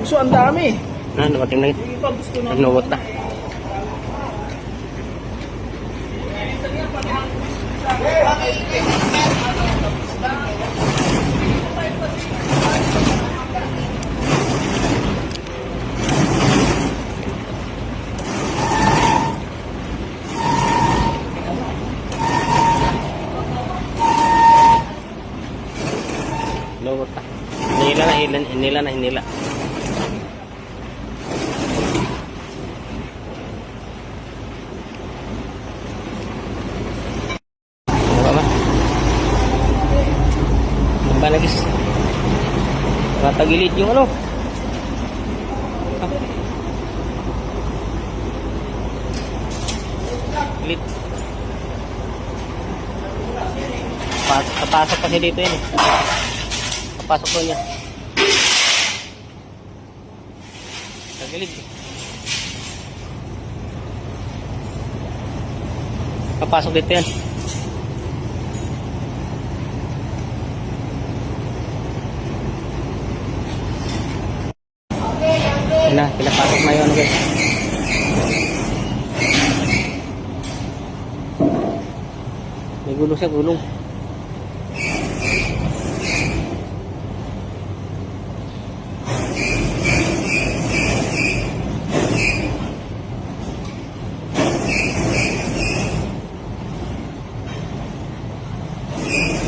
So, ang dami. Dumating na yun. Yung iba gusto na. Nagnugot na. Nugot na. Hinila. Balagis. Matagilid yung ano. Gilid. Papasok kasi dito yun eh. Papasok ko niya. Tagilid. Papasok dito yan. Pinapasok na yun guys. May gulong siya, gulong.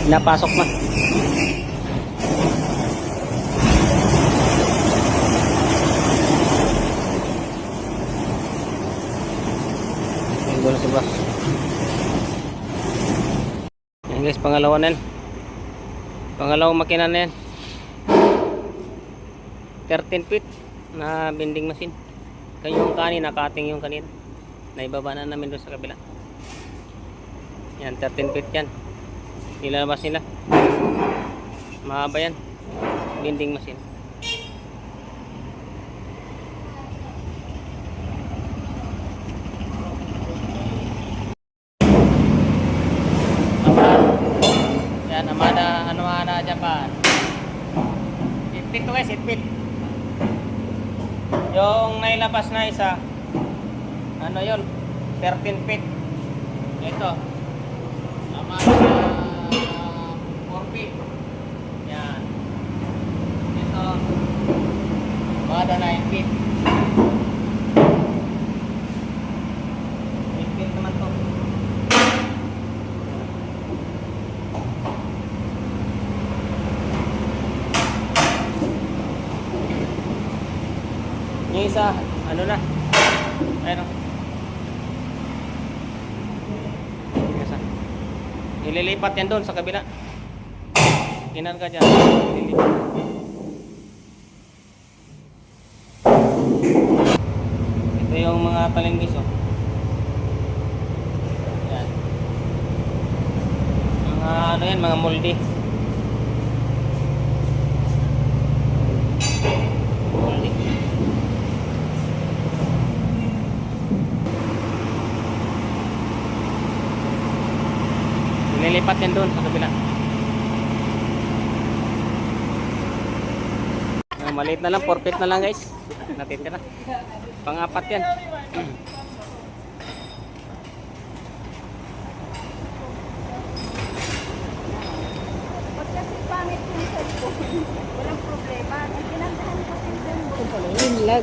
Pinapasok na. Sa bus. Yan guys, pangalawa na yan. Pangalawang makina na yan. 13 feet na bending machine. Kaya yung kanina, nakating yung kanina. Naibaba na namin doon sa kabila. Yan, 13 feet yan. Nilalabas nila. Mahaba yan. Bending machine. Amada Japan. Itpit to guys, itpit. Yung nailabas na isa, ano yun, 13 feet. Ito, Amada 4 feet. Yan. Ito, Amada 9 feet. 8 feet naman to. Yung isa, ano na? Ayun. Yung isa. Ililipat yan doon sa kabila. Kinarga dyan. Ililipat. Ito yung mga palinggis, oh. Yan. Mga ano yan, mga moldy. Nilipat yan doon sa kabila. Maliit na lang, 4 feet na lang guys. Natitira. Pang-apat yan. Pag kasi pangit yung cellphone, walang problema. Ang pinandahan kasi yung cellphone. Yun lang.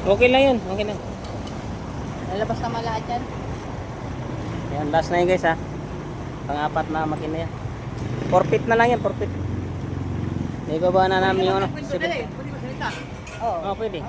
Okay lang yun, okay lang. Lalabas na malahat yan. Yan, last na yun guys ha. Pang-apat na makina yan. 4 feet na lang yan, 4 feet. Ibaba na namin yung ano. Oo. Oh, pwede.